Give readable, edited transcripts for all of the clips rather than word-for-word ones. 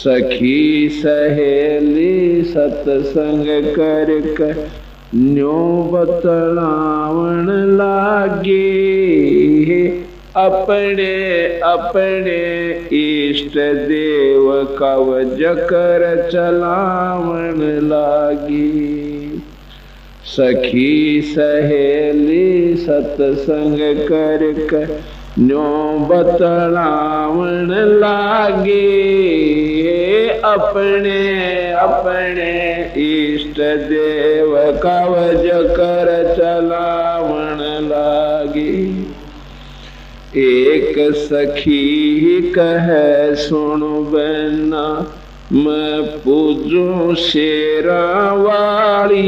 सखी सहेली सत्संग कर न्यो बतलावण लागे, अपने अपने इष्ट देव कवच कर चलावण लागी। सखी सहेली सत्संग कर न्यो बतलावण लागे, अपने अपने इष्ट देव कवच कर चलावण लागे। एक सखी कहे सुनो बहना, मैं पूजूं शेरा वाली,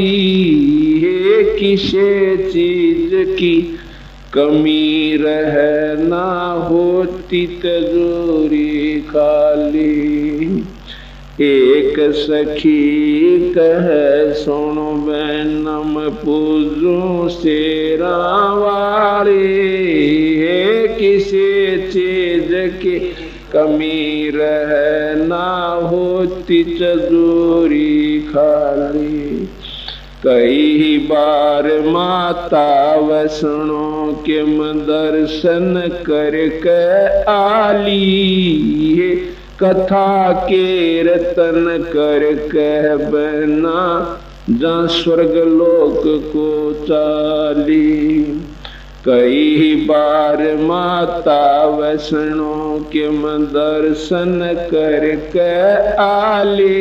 किसे चीज की कमी रह ना होती तिजोरी खाली। एक सखी कहे सुनो बहना, मैं पूजूं शेरा वाली, किसी चीज की कमी रह ना होती तिजोरी खाली। कई बार माता वैष्णो के दर्शन करके आली, कथा कीर्तन करके बहना जा स्वर्ग लोक को चाली। कई बार माता वैष्णो के दर्शन करके आली,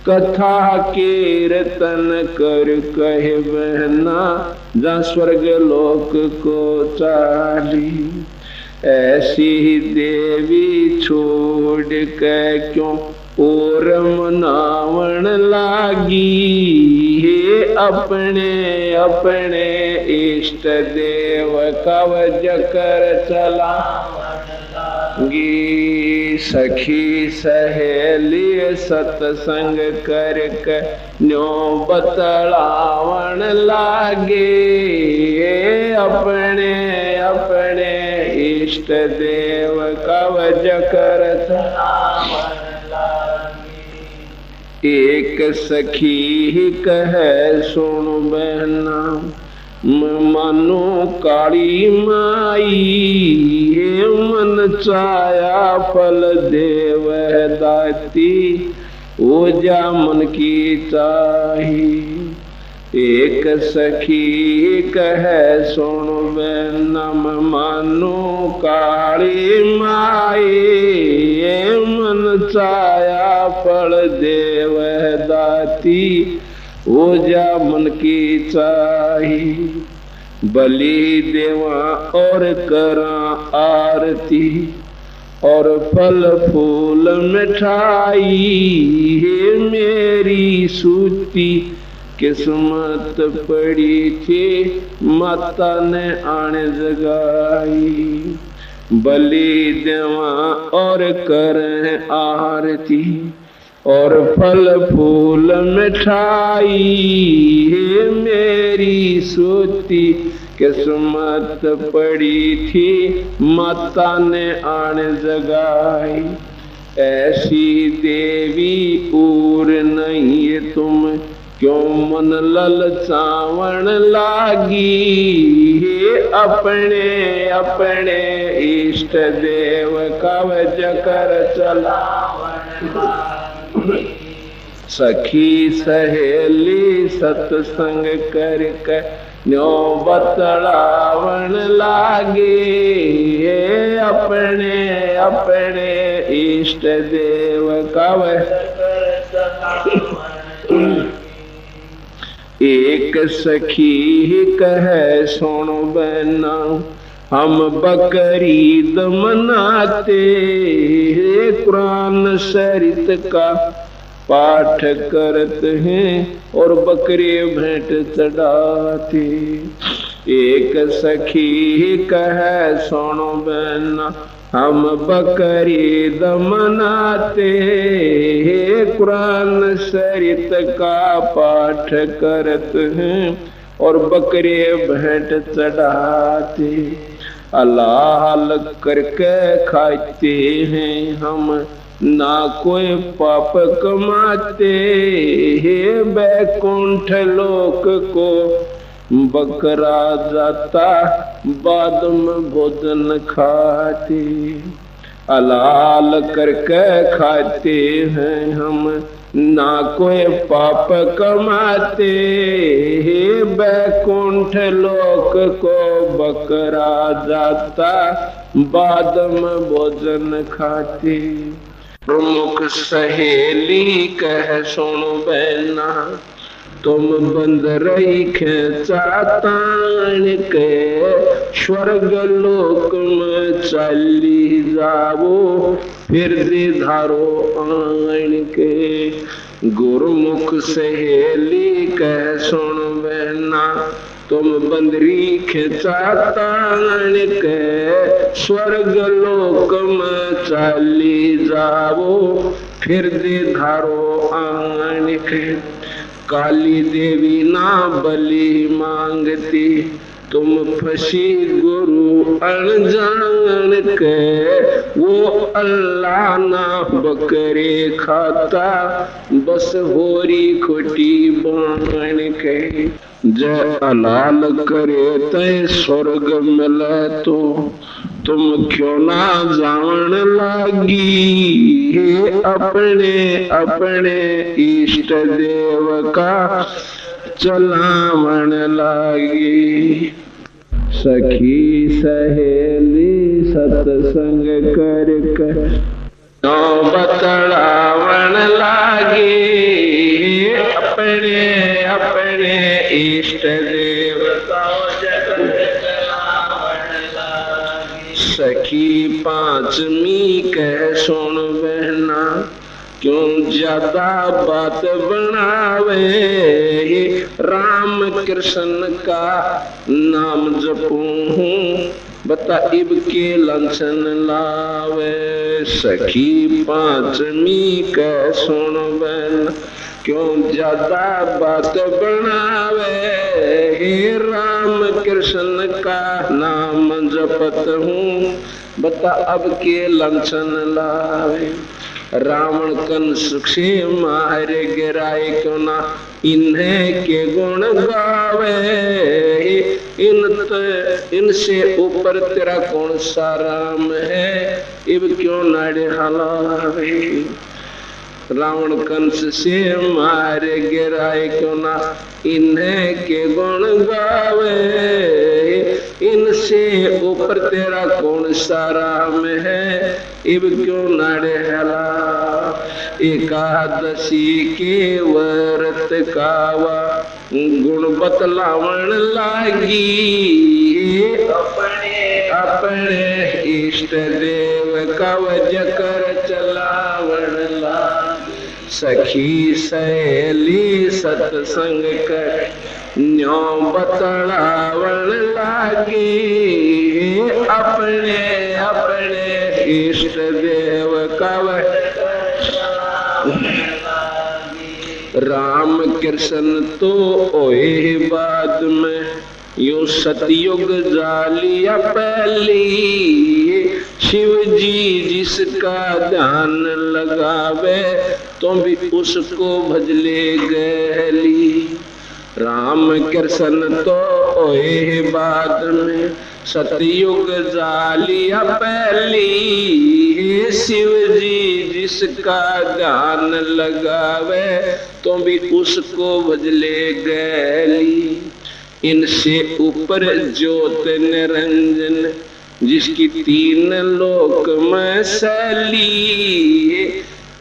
कथा कीर्तन कर कहे बहना जा स्वर्ग लोक को चाली। ऐसी देवी छोड़ के क्यों और मनावण लागी, अपने अपने इष्ट देव कवच कर चलावण लागी। सखी सहेली सत्संग कर न्यो बतलावण लागे, अपने अपने इष्ट देव कवच कर चलावण लागे। एक सखी कहे सुनो बहना, मानो काली माई, मन चाया फल देव दाती, ओजा मन की चाही। एक सखी कहे सुनो बहना, मानो काली माई, मन चाया फल देव दाती, ओजा मन की चाही। बलि देवा और करा आरती, और फल फूल मिठाई, मेरी सूती किस्मत पड़ी थी, माता ने आने जगाई। बलि देवा और करें आरती, और फल फूल मिठाई, मेरी सूती किस्मत पड़ी थी, माता ने आने जगाई। ऐसी देवी और नहीं तुम क्यों मन ललचावण लागी, अपने अपने इष्ट देव कवच कर चलावण लागी। सखी सहेली सत्संग कर न्यो बतलावण लागे, अपने अपने इष्ट देव कवच कर चलावण। एक सखी कहे सुनो बहना, हम बकरीद मनाते, कुरान शरीत का पाठ करत हैं और बकरे भेंट चढ़ाते। एक सखी कहे सुनो बहना, हम बकरीद मनाते, कुरान शरीत का पाठ करत हैं और बकरे भेंट चढ़ाते। हलाल करके खाते हैं हम ना कोई पाप कमाते, हे बैकुंठ लोक को बकरा जाता बाद में भोजन खाते। हलाल करके खाते हैं हम, ना कोई पाप कमाते, हे बैकुंठ लोक को बकरा जाता बाद में भोजन खाते। प्रमुख सहेली कह सुन बहना, तुम बंद रही खेचा तान के, स्वर्ग लोक में चली जाओ फिर दे धारो आन के। गुरुमुख सहेली कह सुन बहना, तुम बंदरी खेचा तान के, स्वर्ग लोक में चली जाओ फिर दे धारो आन के। काली देवी ना बलि मांगती, तुम फंसी गुरु अनजान के, वो अल्लाह ना बकरे खाता, बस होरी खोटी बान के। जय हलाल करे तय स्वर्ग मिले तो, तुम क्यों ना जान लागी, अपने अपने इष्ट देव का चलावन लागी। सखी सहेली सत्संग करके बतलावन लागी, अपने अपने इष्ट देव का सखी पांचवी कह सुन बहना, क्यों ज्यादा बात बनावे, राम कृष्ण का नाम जपूं बता इब के लंचन लावे। सखी पांचवी कह सुन बहना, क्यों ज्यादा बात बनावे, हे राम कृष्ण का नाम जपत हूँ बता अब के लंचन लावे। रावण कंस से मार गिराए क्यों ना इन्हें के गुण गावे, इनसे ऊपर तेरा कौन सा राम है, इब क्यों नाड़े हलावे। रावण कंस से मार गिराए क्यों ना इन्हें के गुण गावे, इनसे ऊपर तेरा कौन सा राम है, इब क्यों नाड़े हला। एकादशी के व्रत कावा गुण बतलावन लागी, अपने अपने इष्ट देव का वजकर चलावन लागी। सखी सहेली सत्संग कर न्यो बतलावन लागी, अपने अपने इष्ट देव का राम कृष्ण तो ओए बाद में यो सतयुग जालिया पहली, शिव जी जिसका ध्यान लगावे तो भी उसको भजले गली। राम कृष्ण तो ओए बाद में सतयुग जालिया पहली, शिव जी जिसका ध्यान लगावे तो भी उसको भजले गली। इनसे ऊपर ज्योत निरंजन जिसकी तीन लोक में सैली,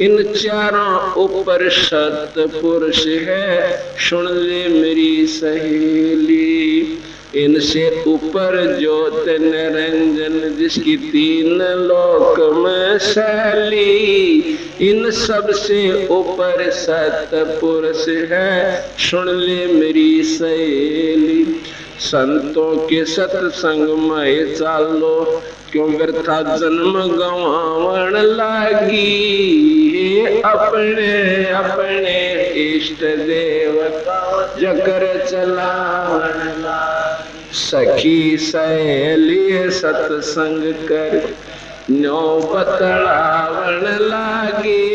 इन चारों ऊपर सतपुरुष है सुन ले मेरी सहेली। इनसे ऊपर ज्योत निरंजन जिसकी तीन लोक में शैली, इन सब से ऊपर सतपुरुष है सुन ले मेरी सहेली। संतों के सत्संग में चालो क्यों व्यर्था जन्म गंवावन लागी, अपने अपने इष्ट देव जकर चलावन लागी। सखी सहेली सत्संग कर न्यो बतलावण लागी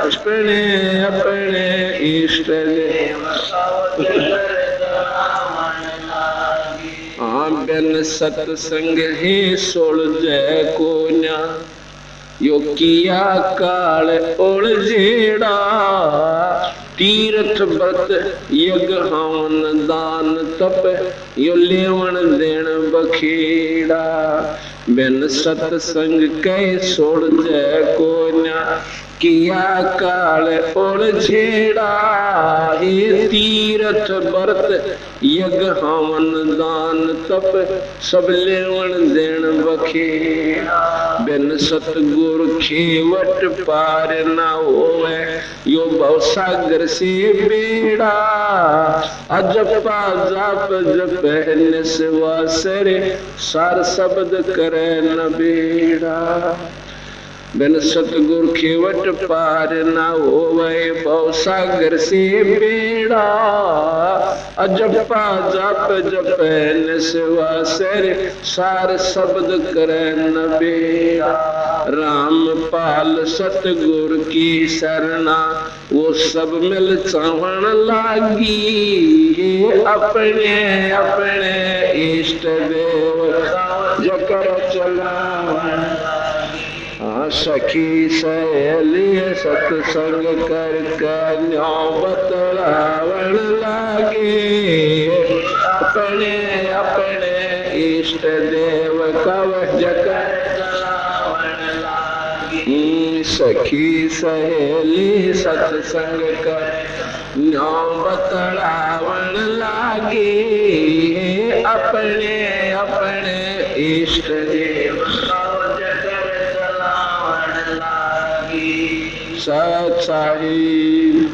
अपने अपने इष्ट देव बिन सत्संग ही सोल जय को न्या यो किया काल उलझेड़ा तीर्थ व्रत यज्ञ हवन दान तप यो लेवन देन बखेड़ा बिन सत्संग कै सोल जय को न्या किया काल उलझेड़ा हे तीर्थ व्रत यज्ञ हवन दान तप सब लेवन देन बखेड़ा बिन सतगुरु खेवट पार न होवे यो भव सागर से बेड़ा अजपा जाप जप निस्वासरे सार शब्द करे न बेड़ा बिन सतगुरु खेवट पार न होवे भव सागर से बेड़ा अजपा जाप जप निस्वासर सार शब्द करे न बेड़ा राम पाल सतगुरु की शरणा वो सब मिल चावण लागी अपने अपने इष्ट देव जकर चलावण सखी सहेली सत्संग कर कन्या बतलावण लागे अपने अपने इष्ट देव कव जकर चलावण लागे सखी सहेली सत्संग कर कन्या बतलावण लागे अपने अपने इष्ट देव सत साहिब।